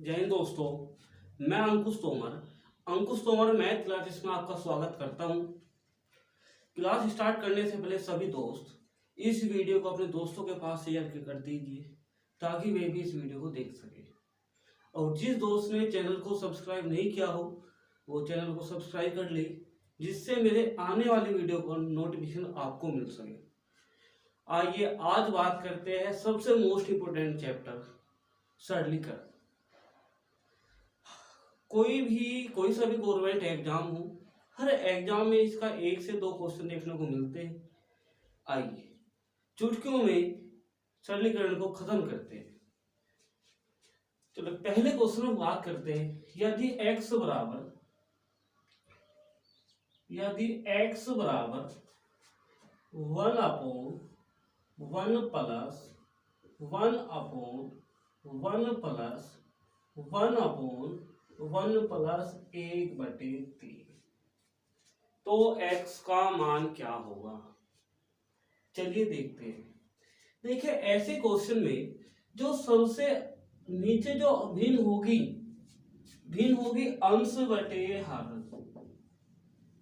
जय हिंद दोस्तों, मैं अंकुश तोमर मैथ क्लासेस में आपका स्वागत करता हूं। क्लास स्टार्ट करने से पहले सभी दोस्त इस वीडियो को अपने दोस्तों के पास शेयर कर दीजिए ताकि वे भी इस वीडियो को देख सके। और जिस दोस्त ने चैनल को सब्सक्राइब नहीं किया हो वो चैनल को सब्सक्राइब कर ले, जिससे मेरे आने वाली वीडियो का नोटिफिकेशन आपको मिल सके। आइए आज बात करते हैं सबसे मोस्ट इम्पोर्टेंट चैप्टर सरलीकरण। कोई सा भी गवर्नमेंट एग्जाम हो, हर एग्जाम में इसका 1 से 2 क्वेश्चन देखने को मिलते हैं। आइए चुटकियों में सरलीकरण को खत्म करते हैं। चलो पहले क्वेश्चन में बात करते हैं। यदि x बराबर 1/1 प्लस 1/1 प्लस 1/3 तो x का मान क्या होगा? चलिए देखते हैं। देखिए ऐसे क्वेश्चन में जो सबसे नीचे जो भिन्न होगी अंश बटे हर,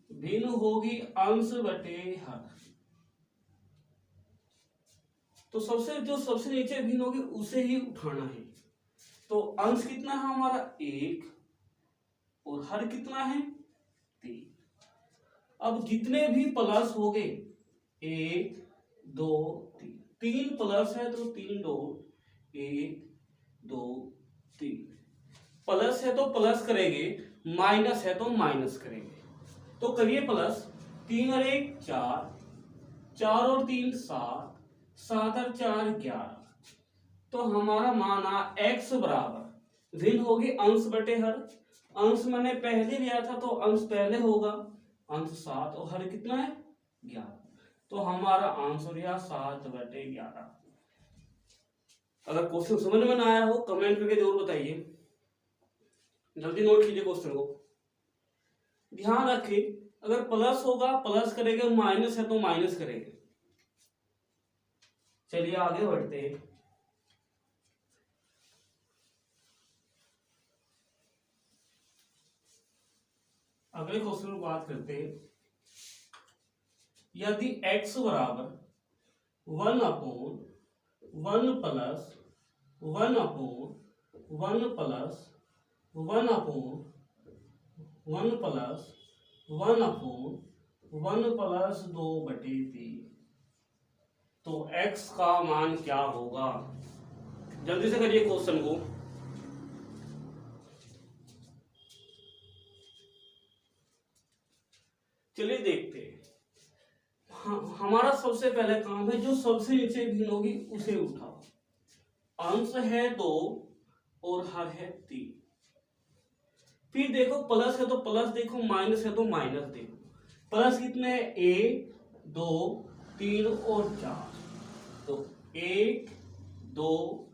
भिन्न होगी अंश बटे हर। तो सबसे नीचे भिन्न होगी उसे ही उठाना है। तो अंश कितना है हमारा 1 और हर कितना है 3। अब जितने भी प्लस हो गए 1 2 3, 3 प्लस है तो 3 डॉट 1 2 3, प्लस है तो प्लस करेंगे, माइनस है तो माइनस करेंगे। तो करिए प्लस, 3 और 1 4, 4 और 3 7, 7 और 4 11। तो हमारा मान आ x बराबर भिन्न होगी अंश बटे हर। अंश मैंने पहले लिया था तो अंश पहले होगा, अंश 7 और हर कितना है 11। तो हमारा आंसर यह 7/11। अगर क्वेश्चन समझ में ना आया हो कमेंट करके जरूर बताइए। जल्दी नोट कीजिए क्वेश्चन को। ध्यान रखिए अगर प्लस होगा प्लस करेंगे, माइनस है तो माइनस करेंगे। चलिए आगे बढ़ते हैं। अगले क्वेश्चन में बात करते हैं। यदि x बराबर 1/1 प्लस 1/1 प्लस 1/1 प्लस 1/1 प्लस 2/3 तो x का मान क्या होगा? जल्दी से करिए क्वेश्चन को। चलिए देखते हैं। हमारा सबसे पहले काम है जो सबसे नीचे भिन्न होगी उसे उठाओ। अंश है 2 और हर है 3। फिर देखो प्लस है तो प्लस देखो, माइनस है तो माइनस देखो। प्लस कितने हैं 1 2 3 और 4। तो 1 2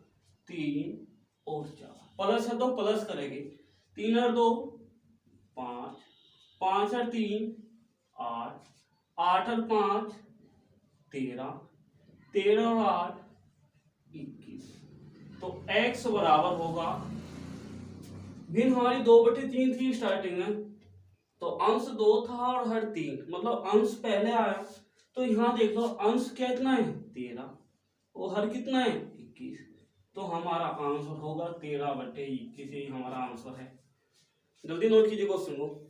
3 और 4, प्लस है तो प्लस करेंगे, 3 और 2 5, 5 और 3 8, 8 और 5 13, 13 और 8 21। तो x बराबर होगा, भिन्न हमारी 2/3 थी स्टार्टिंग में, तो अंश 2 था और हर 3, मतलब अंश पहले आया। तो यहाँ देख लो अंश कितना है 13 और हर कितना है 21। तो हमारा आंसर होगा 13/21, यही हमारा आंसर है। जल्दी नोट कीजिए क्वेश्चन को।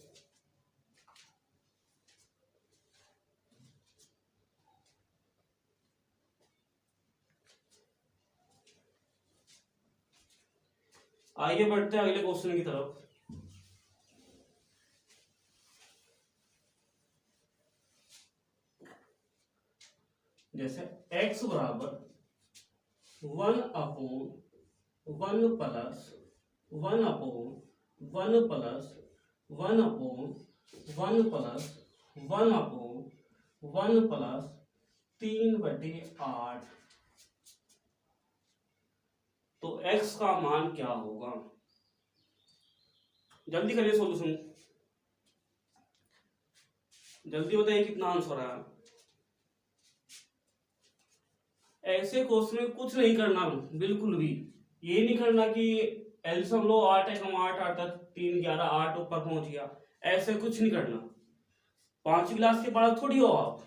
आइए बढ़ते हैं अगले क्वेश्चन की तरफ। जैसे x बराबर 1/1 प्लस 1/1 प्लस 1/1 प्लस 1/1 प्लस 3/8 तो x का मान क्या होगा? जल्दी करिए सॉल्यूशन, जल्दी बताइए कितना आंसर आया। ऐसे क्वेश्चन में कुछ नहीं करना, बिल्कुल भी ये नहीं करना कि एलसीएम लो, 8 एकम 8, 8 3 11, 8 ऊपर पहुंच गया। ऐसे कुछ नहीं करना। 5वीं क्लास के बाद थोड़ी हो आप।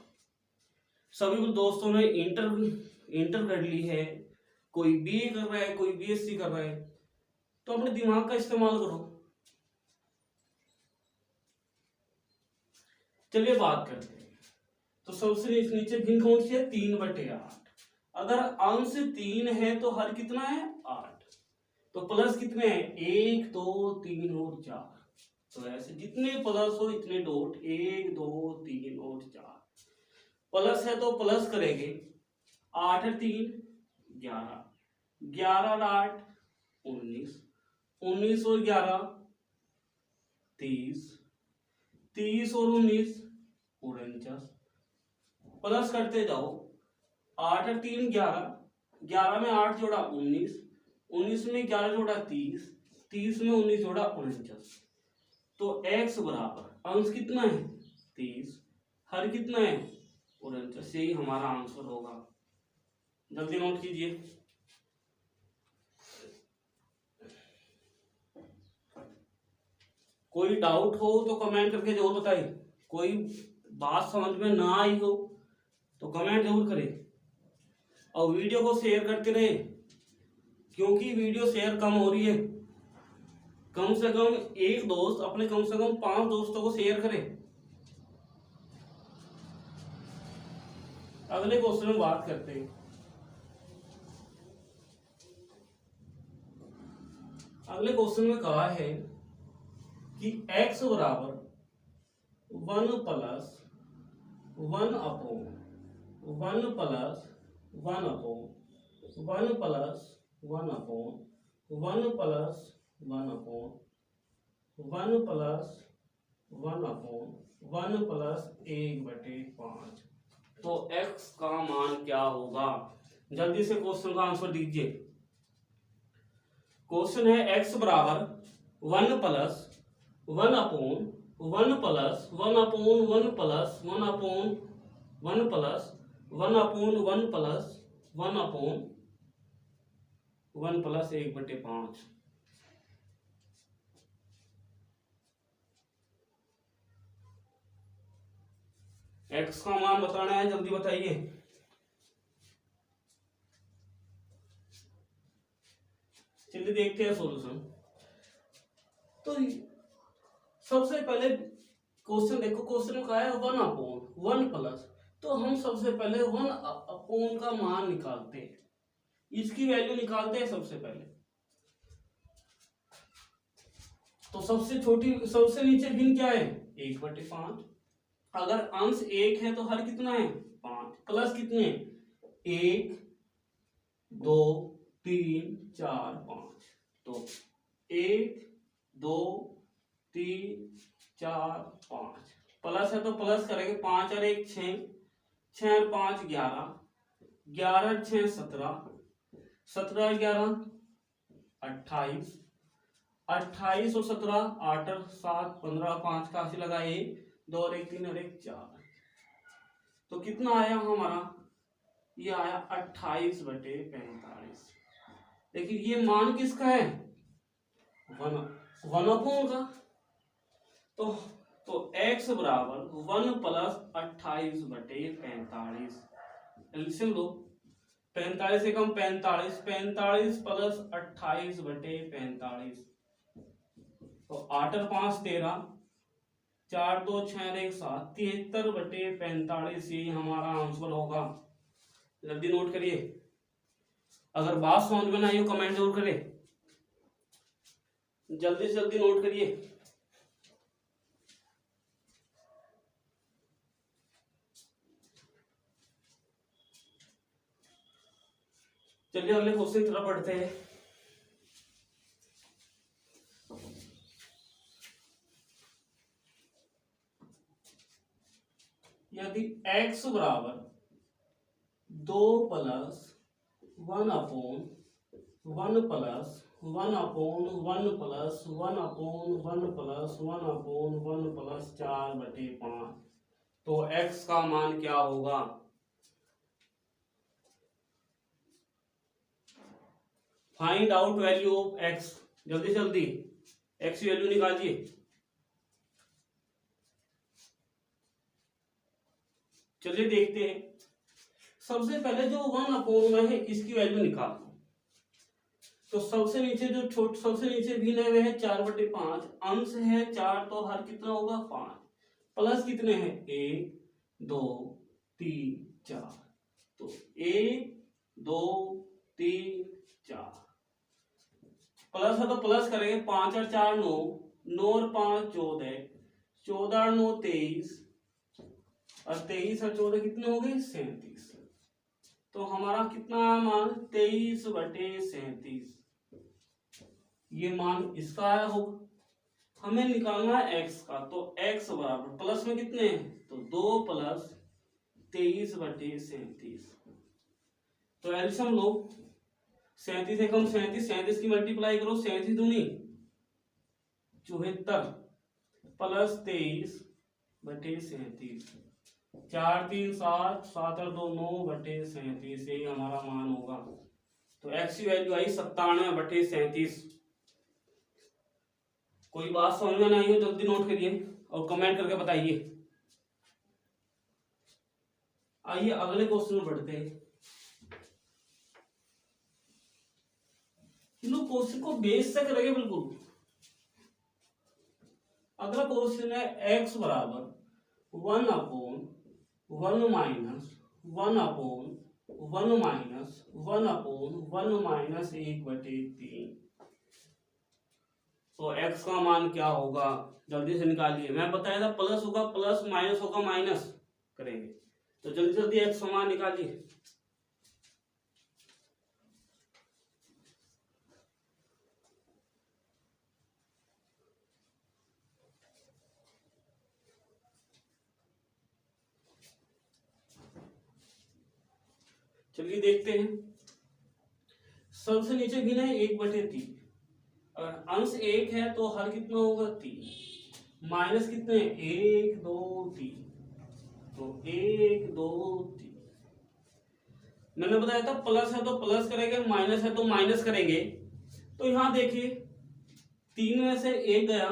सभी दोस्तों ने इंटर कर ली है, कोई बीए कर रहा है, कोई बीएससी कर रहा है, तो अपने दिमाग का इस्तेमाल करो। चलिए बात करते हैं। तो सबसे नीचे भिन्न कौन सी है? 3/8। अगर अंश 3 है तो हर कितना है? 8। तो प्लस कितने हैं? 1 2 3 और 4। तो ऐसे जितने प्लस हो इतने डॉट, 1 2 3 और 4। प्लस है तो प्लस करेंगे। 8 3 11, 11 और 8 19, 19 और 11 30, 30 और 19 49। प्लस करते जाओ। 8 और 3 11, 11 में 8 जोड़ा 19, 19 में 11 जोड़ा 30, 30 में 19 जोड़ा 49। तो x बराबर अंश कितना है? 30, हर कितना है? 49। यही हमारा आंसर होगा। जल्दी नोट कीजिए। कोई डाउट हो तो कमेंट करके जरूर बताइए। कोई बात समझ में ना आई हो तो कमेंट जरूर करें, और वीडियो को शेयर करते रहे, क्योंकि वीडियो शेयर कम हो रही है। कम से कम एक दोस्त अपने कम से कम 5 दोस्तों को शेयर करे। अगले क्वेश्चन में बात करते हैं। अगले क्वेश्चन में कहा है कि x बराबर 1 plus 1 upon 1 plus 1 upon 1 plus 1 upon 1 plus 1 upon 1 plus 1 upon 1 plus 1/5। तो x का मान क्या होगा? जल्दी से क्वेश्चन का आंसर दीजिए। क्वेश्चन है x बराबर 1 plus 1 upon 1 plus 1 upon 1 plus 1 upon 1 plus 1 upon 1 plus 1 upon 1 plus 1/5। x का मान बताना है, जल्दी बताइए। चलिए देखते हैं सॉल्यूशन। तो सबसे पहले क्वेश्चन देखो, क्वेश्चन में कहा है 1 अपॉन 1 प्लस, तो हम सबसे पहले 1 अपॉन का मान निकालते हैं, इसकी वैल्यू निकालते हैं सबसे पहले। तो सबसे नीचे भिन्न क्या है? 1/5। अगर अंश 1 है तो हर कितना है? 5। प्लस कितने? 1 2 3 4 5। तो 1 2 3 4 5। प्लस है तो प्लस करेंगे। 5 और 1 6, 6 और 5 11, 11 और 6 17, 17 और 11 28, 28 और 17 8 और 7 15, 5 का ऐसे लगा 1 2 और 1 3 और 1 4। तो कितना आया हमारा? ये आया 28/45। लेकिन ये मान किसका है? 1 अपॉन का। तो x बराबर 1 प्लस 28/45। एलसीएम लो। 45 से कम 45, 45 प्लस 28/45। तो 8 और 5 13, 4 2 6 और 1 7, 73/45। यही हमारा आंसर होगा। जल्दी नोट करिए। अगर बात समझ में ना आई हो कमेंट जरूर करें। जल्दी से जल्दी नोट करिए। चलिए अगले क्वेश्चन की तरफ बढ़ते हैं। यदि x बराबर 2 plus 1 upon 1 plus 1 upon 1 plus 1 upon 1 plus 1 upon 1 plus 4/5, तो x का मान क्या होगा? Find out value of x। जल्दी जल्दी एक्स की वैल्यू निकालिए। चलिए देखते हैं। सबसे पहले जो 1 अपॉन में है इसकी वैल्यू निकालो। तो सबसे नीचे जो सबसे नीचे भिन्न है वह है 4/5, अंश है 4 तो हर कितना होगा 5, प्लस कितने हैं 1 2 3 4। तो 1 2 3 4 प्लस है तो प्लस करेंगे, 5 और 4 9, 9 और 5 14, 14 और 9 23 और 23 और 14 कितने हो गए 37। तो हमारा कितना मान 23/37 ये मान इसका आया होगा। हमें निकालना है x का, तो x बराबर प्लस में कितने हैं तो 2 प्लस 23/37। तो एल्सियम लो, 37 एकम 37, 37 की मल्टीप्लाई करो, 37 दूनी 74 प्लस 23/37, 4 3 7, 7 और 2 9/37 यही हमारा मान होगा। तो x की वैल्यू आई 97/37। कोई बात समझ में नहीं हो जल्दी नोट करिए और कमेंट करके बताइए। आइए अगले क्वेश्चन में बढ़ते हैं। क्वेश्चन को बेस से करेंगे बिल्कुल। अगला क्वेश्चन है x बराबर 1/1 माइनस 1/1 माइनस 1/1 माइनस 1/3। तो x का मान क्या होगा जल्दी से निकालिए। मैं बताया था प्लस होगा प्लस, माइनस होगा माइनस करेंगे। तो जल्दी जल्दी x का मान निकालिए। चलिए देखते हैं। सबसे नीचे गिना है 1/3। अगर अंश 1 है तो हर कितना होगा 3, माइनस कितने 1 2 3, तो 1 2 3। मैंने बताया था प्लस है तो प्लस करेंगे, माइनस है तो माइनस करेंगे। तो यहां देखिए 3 में से 1 गया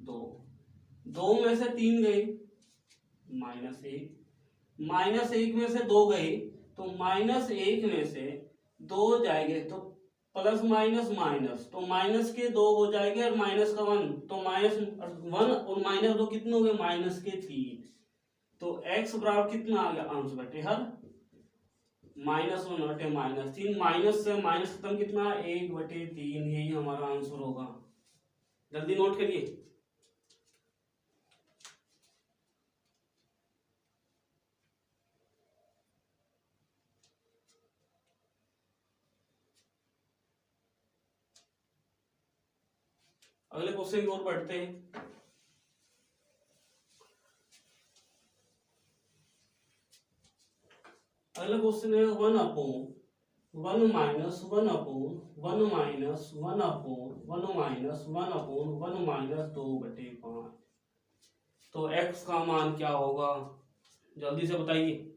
2, 2 में से 3 गए -1, -1 में से 2 गए तो -1 में से 2 जाएंगे तो प्लस माइनस माइनस, तो माइनस के 2 हो जाएंगे और माइनस का 1, तो -1 और -2 कितने हो गए -3। तो x बराबर कितना आ गया अंश बटे हर -1 बटे -3। माइनस से माइनस खत्म कितना 1/3, यही हमारा आंसर होगा। जल्दी नोट करिए। अगले क्वेश्चन की ओर बढ़ते हैं। अगला क्वेश्चन है 1/1 माइनस 1/1 माइनस 1/1 माइनस 1/1 माइनस 2/5। तो x का मान क्या होगा जल्दी से बताइए।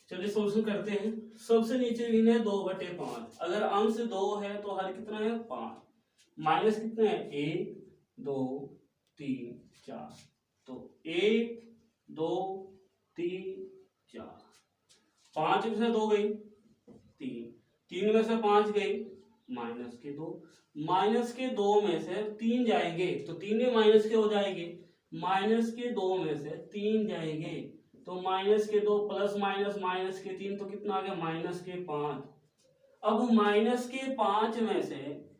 चलिए सोल्यूशन करते हैं। सबसे नीचे गिने है 2/5। अगर अंश 2 है तो हर कितना है 5, माइनस कितने है 1 2 3 4। तो 1 2 3 4, 5 में से 2 गई 3, 3 में से 5 गई माइनस के 2 में से 3 जाएंगे तो 3 में माइनस के हो जाएंगे, माइनस के 2 में से 3 जाएंगे तो माइनस के 2 प्लस माइनस माइनस के 3, तो कितना आ गया -5। अब माइनस के 5 में से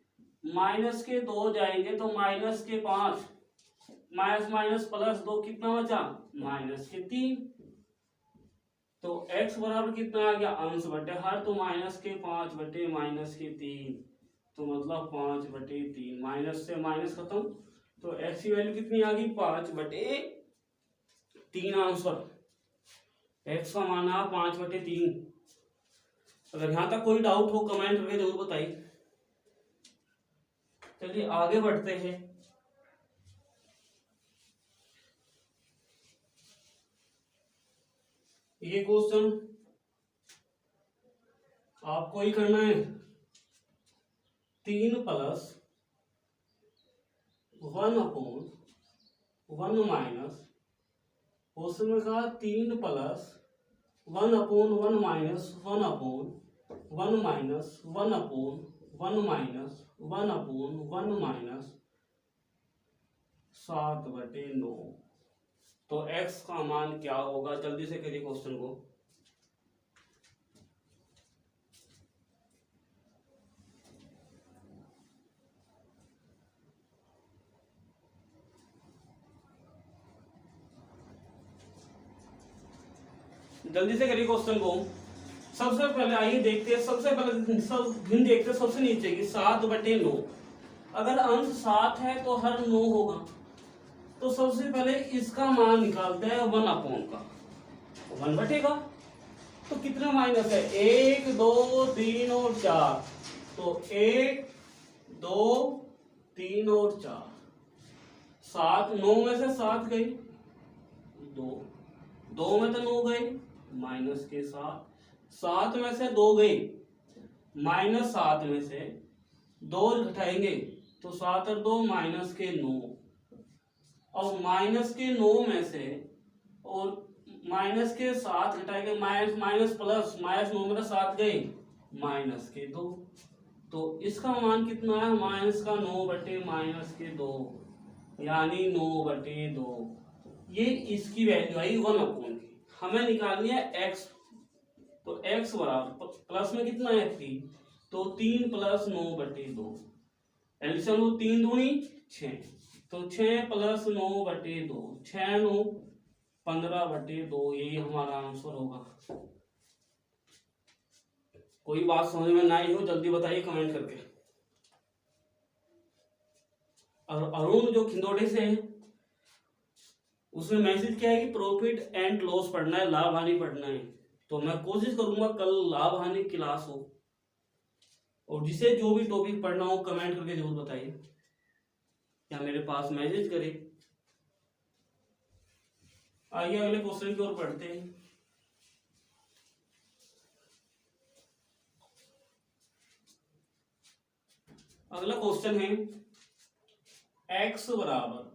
माइनस के 2 जाएंगे तो -5, माइनस माइनस प्लस 2 कितना बचा -3। तो x बराबर कितना आ गया अंश बटे हर, तो -5 बटे -3, तो मतलब 5/3। माइनस से माइनस खत्म, तो x की वैल्यू कितनी आ गई 5/3 आंसर। x का मान आ 5/3। अगर यहां तक कोई डाउट हो कमेंट करके जरूर बताइए। चलिए आगे बढ़ते हैं। ये क्वेश्चन आपको ही करना है। 3 प्लस 1/1 माइनस, उसमें कहा 3 plus 1/1 minus 1/1 minus 1/1 minus 1/1 minus 7/9। तो x का मान क्या होगा? जल्दी से करिए क्वेश्चन को। जल्दी से करिए क्वेश्चन को। सबसे पहले आइए देखते हैं, सबसे पहले सब भिन्न देखते हैं। सबसे नीचे की 7/9, अगर अंश 7 है तो हर 9 होगा। तो सबसे पहले इसका मान निकालते हैं 1/, का 1 का। तो कितने माइनस है? 1 2 3 और 4। तो 1 2 3 और 4, 7 9 में से 7 गई, 2 में तो 9 गई, माइनस के 7 में से 2 गई, माइनस 7 में से 2 घटाएंगे तो 7 और 2 माइनस के 9, और माइनस के 9 में से और माइनस के 7 घटाएंगे, माइनस प्लस, माइनस 9 में 7 गए, माइनस के 2। तो इसका मान कितना है? माइनस का 9/-2, यानी 9/2। ये इसकी वैल्यू आई 1/, की। हमें निकालनी है x। तो x बराबर प्लस में कितना है? 3, तो 3 प्लस 9/2, एल्सियम हो 3 दूनी 6, तो 6 प्लस 9/2, 6 9 15/2। यही हमारा आंसर होगा। कोई बात समझ में ना आई हो जल्दी बताइए कमेंट करके। और अरुण जो खिंदोड़े से है, उसमें मैसेज क्या है कि प्रॉफिट एंड लॉस पढ़ना है, लाभ हानि पढ़ना है। तो मैं कोशिश करूंगा कल लाभ हानि क्लास हो, और जिसे जो भी टॉपिक पढ़ना हो कमेंट करके जरूर बताइए या मेरे पास मैसेज करे। आइए अगले क्वेश्चन की ओर पढ़ते हैं। अगला क्वेश्चन है x बराबर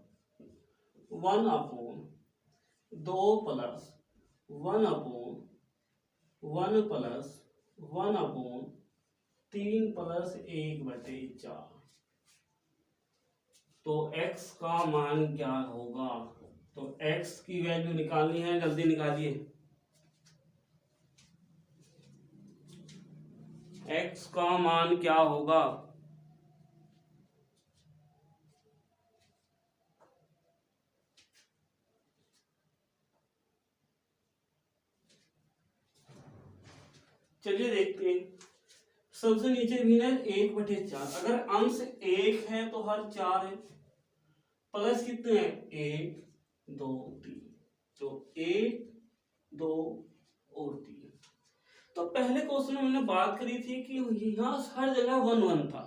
1/2 प्लस 1/1 प्लस 1/3 प्लस 1/4। तो x का मान क्या होगा? तो x की वैल्यू निकालनी है, जल्दी निकालिए। x का मान क्या होगा? चलिए देखते हैं। सबसे नीचे भी है 1/4। अगर अंश 1 है तो हर 4 है। प्लस कितने हैं? 1 2 3, तो 1 2 और 3। तो पहले क्वेश्चन में हमने बात करी थी कि यहाँ हर जगह 1 1 था।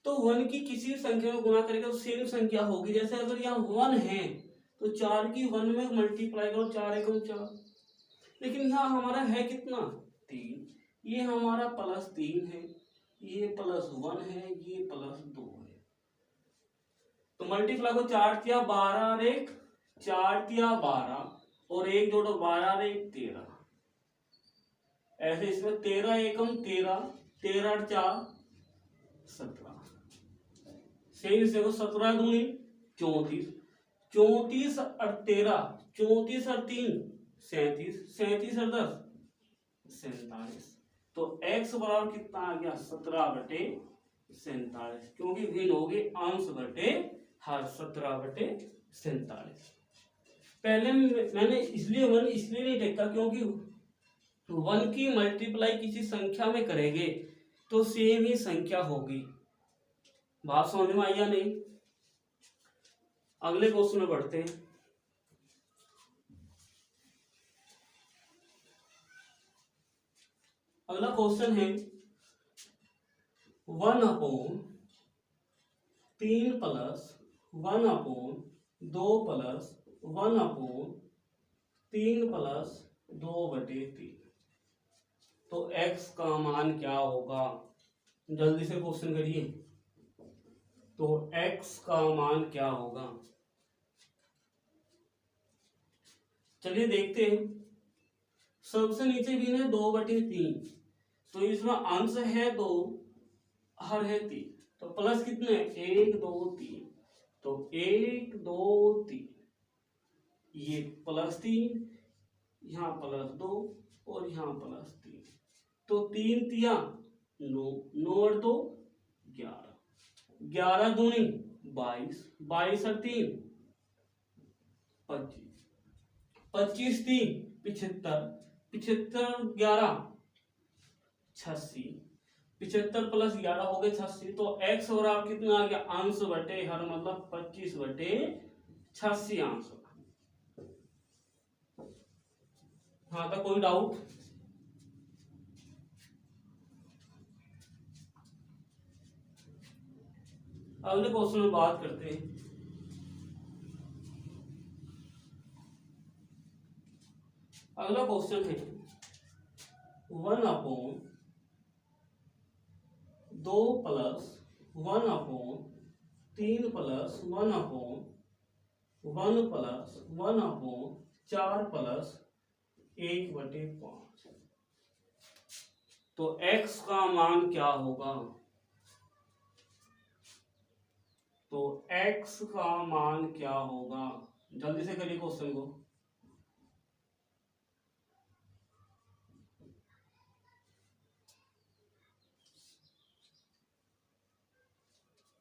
तो 1 की किसी भी संख्या में गुणा करेगा तो सेम संख्या होगी। जैसे अगर यहाँ 1 है तो 4 की 1 में मल्टीप्लाई करो, 4 एकम 4। लेकिन यहाँ हमारा है कितना? 3। ये हमारा +3 है, ये +1 है, ये +2 है। तो मल्टीप्लाई को 4 तिया 12 और 1 4 तिया 12 और 1 जोड़ो 12 और 1 13। ऐसे इसमें 13 एकम 13, 13 और 4 17। सेम से 17 दूनी 34, 34 और 13, 34 और 3 37, 37 और 10 47। तो x बराबर कितना आ गया? 17/47, क्योंकि भिन्न हो गए अंश बटे हर 17/47। पहले मैंने इसलिए 1 इसलिए नहीं देखा क्योंकि 1 की मल्टीप्लाई किसी संख्या में करेंगे तो सेम ही संख्या होगी। बात समझ में आई या नहीं? अगले क्वेश्चन में बढ़ते हैं। अगला क्वेश्चन है 1/3 प्लस 1/2 प्लस 1/3 प्लस 2/3। तो तो x का मान क्या होगा? जल्दी से क्वेश्चन करिए। तो x का मान क्या होगा? चलिए देखते हैं। सबसे नीचे भी है 2/3, तो इसमें अंश है 2, हर है 3, तो प्लस कितने? 1 2 3, तो 1 2 3, ये +3, यहाँ +2 और यहाँ +3, तो 3 तिया 9, 9 और 2 11, 11 दूनी 22, 22 और 3 25, 25 3 75, 75 11 86, 75 + 11 हो गए 86, तो x और आप कितना आ गया? अंश बटे हर, मतलब 25/86 आंसर। हाँ, तो कोई डाउट? अगले क्वेश्चन में बात करते हैं। अगला क्वेश्चन है 1/2 + 1/3 + 1/1 + 1/4 + 1/5, तो x का मान क्या होगा? तो x का मान क्या होगा? जल्दी से करिए क्वेश्चन को।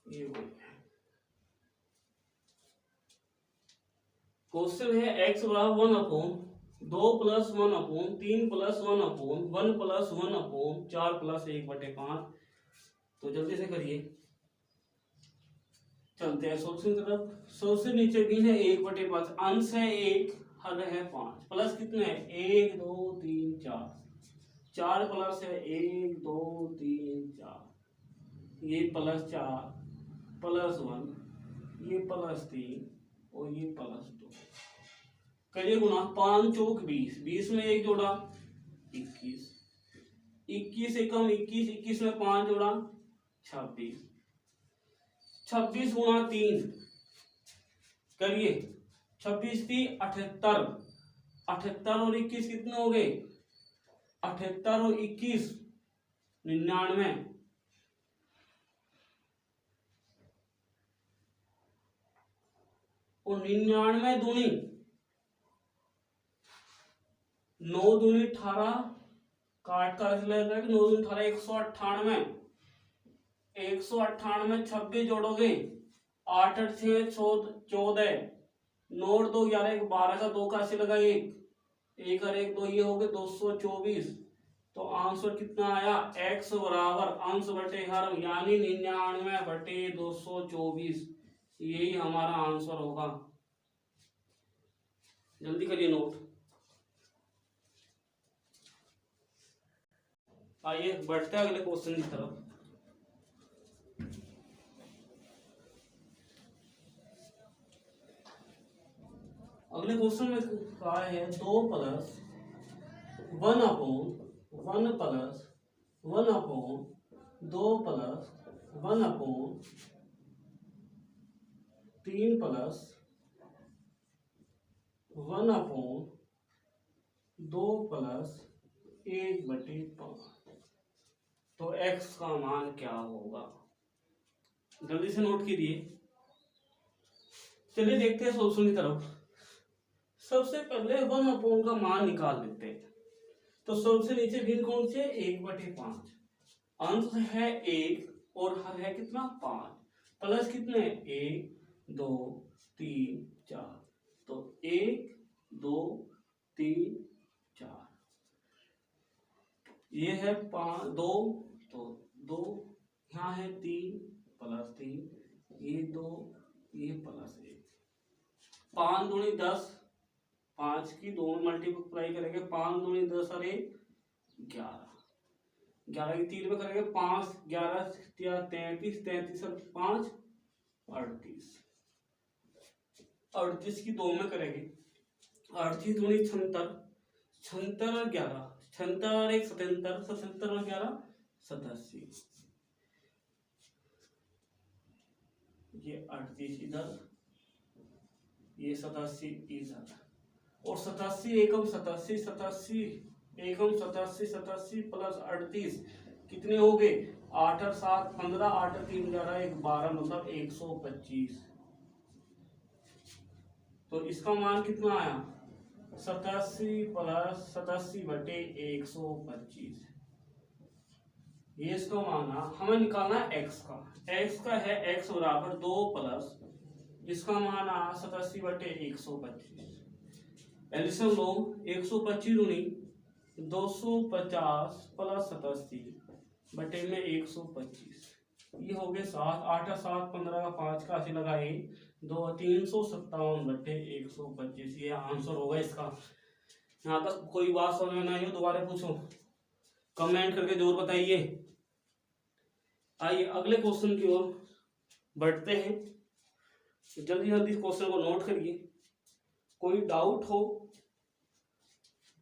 ये क्वेश्चन है x बराबर 1/2 + 1/3 + 1/1 + 1/4 + 1/5, तो जल्दी से करिए। चलते हैं सोल्यूशन की तरफ। सबसे नीचे भी है 1/5, अंश है 1, हल है 5, प्लस कितने हैं? 1 2 3 4, 4 प्लस है 1 2 3 4, ये +4 +1, ये +3 और ये +2, करिए गुना। 5 चौक 20, 20 में 1 जोड़ा 21, 21 से कम 21, 21 में 5 जोड़ा 26, 26 गुना 3 करिए, 26 थी 78, 78 और 21 कितने हो गए? 78 और 21 99, और 99 दूनी 9 दूनी 18, काट का लगेगा 9 दूनी 18, 198, 198 26 जोड़ोगे 8 8 6 14, 9 और 2 11, 12 का 2 का ऐसे लगा 1, 1 और 1 2, ये हो गए 224, तो आंसर कितना आया? x बराबर अंश बटे हर, यानी 99/224, यही हमारा आंसर होगा। जल्दी करिए नोट। आइए बढ़ते हैं अगले क्वेश्चन की तरफ। अगले क्वेश्चन में कहा है 2 + 1/1 + 1/2 + 1/3 + 1/2 + 1/5, तो x का मान क्या होगा? जल्दी से नोट कीजिए। चलिए देखते हैं सोल्यूशन की तरफ। सबसे पहले 1/, का मान निकाल लेते हैं। तो सबसे नीचे भिन्न कौन से? 1/5, अंश है 1 और हर है कितना? 5, प्लस कितने? 1 2 3 4, तो 1 2 3 4, ये है 5 2, तो 2, यहाँ है 3 +3, ये 2, ये +1, 5 दूनी 10, 5 की 2 में मल्टीप्लाई करेंगे, 5 दूनी 10 और 1 11, 11 की 3 में करेंगे 5 11 33, 33 और 5 38, 38 की 2 में करेंगे 38 दूनी 76, 76 और 11 76 एक 77, 77 और 11 87, ये 38 इधर, ये 87 इधर, और 87 एकम 87, 87 एकम 87, 87 प्लस 38 कितने हो गए? 8 और 7 15, 8 और 3 11, 1 12, मतलब 125। तो इसका मान कितना आया? 87 प्लस 87/125। ये इसका मान हमें निकालना है एक्स का। एक्स का है x बराबर 2 प्लस इसका मान 87/125। एल्सियम लो, 125 दूनी 250 प्लस 87/125, ये हो गए 7, 8 और 7 15, 5 का 80 लगाए 2 357/125, ये आंसर होगा इसका। यहाँ तक कोई बात समझ में नहीं हो दोबारा पूछो, कमेंट करके जरूर बताइए। आइए अगले क्वेश्चन की ओर बढ़ते हैं, जल्दी जल्दी क्वेश्चन को नोट करिए, कोई डाउट हो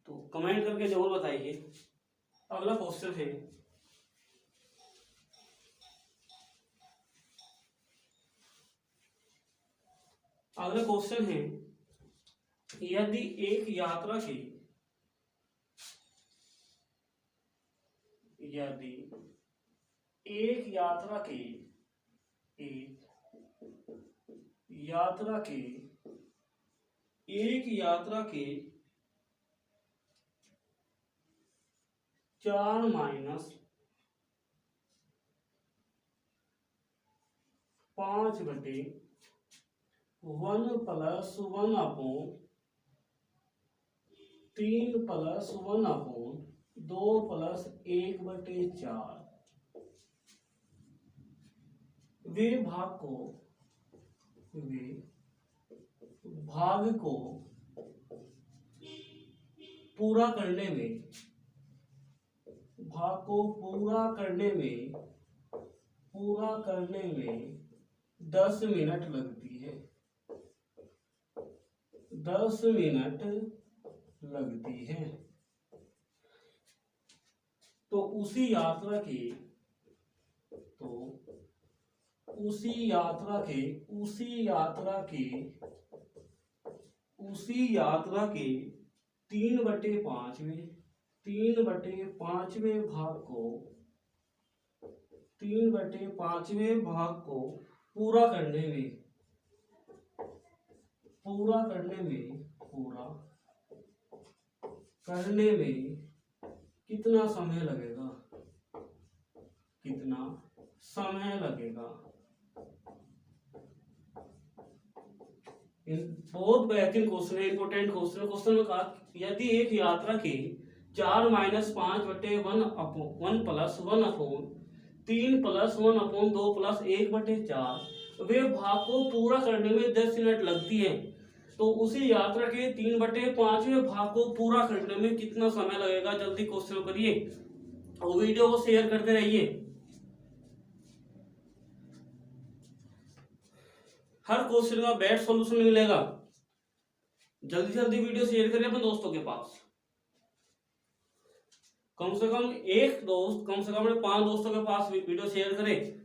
तो कमेंट करके जरूर बताइए। अगला क्वेश्चन है, अगला क्वेश्चन है, यदि एक यात्रा के एक यात्रा के 4 - 5/1 + 1/3 + 1/2 + 1/4 वे भाग को पूरा करने में 10 मिनट लगती है। 10 मिनट लगती है। तो उसी यात्रा के 3/5वें भाग को पूरा करने में कितना समय लगेगा? बहुत बेहतरीन क्वेश्चन है, इंपोर्टेंट क्वेश्चन है। क्वेश्चन में कहा यदि एक यात्रा के 4 - 5/1 + 1/3 + 1/2 + 1/4 वे भाग को पूरा करने में 10 मिनट लगती है, तो उसी यात्रा के 3/5वें भाग को पूरा करने में कितना समय लगेगा? जल्दी क्वेश्चन करिए और वीडियो को शेयर करते रहिए। हर क्वेश्चन का बेस्ट सॉल्यूशन मिलेगा। जल्दी जल्दी वीडियो शेयर करें अपने दोस्तों के पास। कम से कम 5 दोस्तों के पास वीडियो शेयर करें।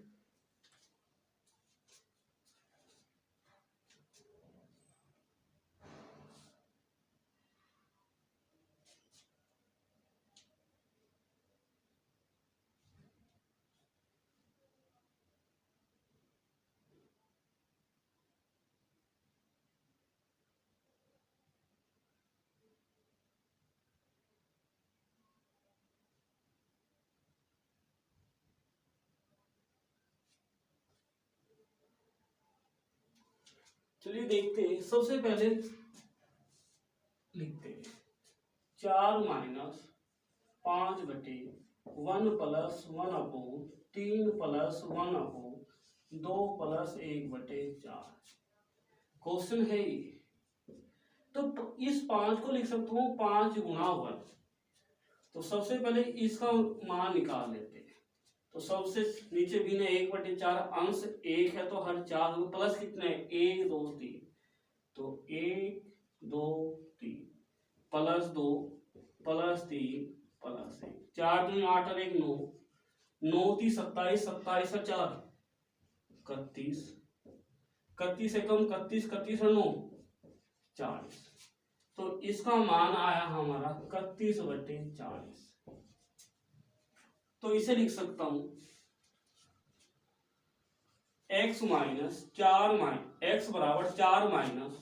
चलिए देखते हैं, सबसे पहले लिखते हैं 4 - 5/1 + 1/3 + 1/2 + 1/4 क्वेश्चन है ये। तो इस 5 को लिख सकता हूँ 5 × 1। तो सबसे पहले इसका मान निकाल लेते हैं। तो सबसे नीचे भी 1/4 अंश 1 है, तो हर 4 प्लस कितने 1 2 3, तो 1 2 3 +2 +3 प्लस 1, 4 दूनी 8 और 1 9, 9 3 27, 27 और 4 31, 31 से कम 31, 31 और 9 40। तो इसका मान आया हमारा 31/40। तो इसे लिख सकता हूं x माइनस 4 x बराबर 4 माइनस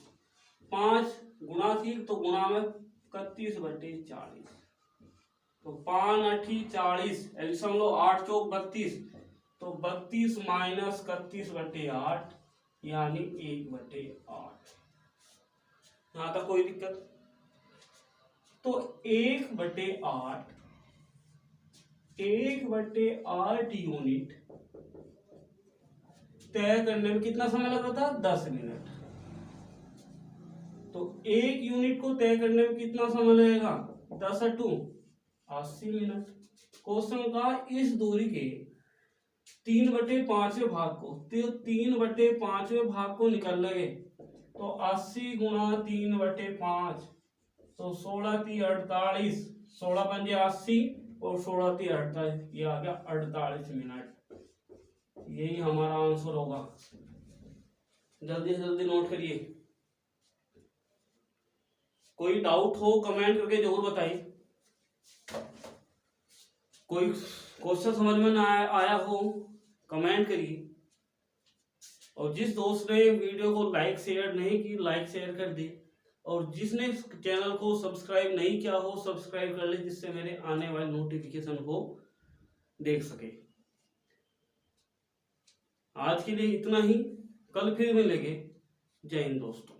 5 गुणा थी तो गुणा में 31/40। तो 5 8 40, एल्सियम लो 8 चौक 32, तो 32 माइनस 31/8 यानी 1/8। यहां तक कोई दिक्कत? तो 1/8 यूनिट तय करने में कितना समय लगा था? 10 मिनट। तो 1 यूनिट को तय करने में कितना समय लगेगा? 10 × 2 80 मिनट। क्वेश्चन का इस दूरी के 3/5 भाग को, तो 3/5 भाग को निकल लगे तो 80 गुणा 3/5, तो 16 3 48, 16 पंजे 80 और 16 3 48, ये आ गया 48 मिनट। यही हमारा आंसर होगा। जल्दी से जल्दी नोट करिए। कोई डाउट हो कमेंट करके जरूर बताइए। कोई क्वेश्चन समझ में ना आया हो कमेंट करिए। और जिस दोस्त ने वीडियो को लाइक शेयर नहीं की, लाइक शेयर कर दी। और जिसने चैनल को सब्सक्राइब नहीं किया हो सब्सक्राइब कर ले, जिससे मेरे आने वाले नोटिफिकेशन को देख सके। आज के लिए इतना ही, कल फिर मिलेंगे। जय हिंद दोस्तों।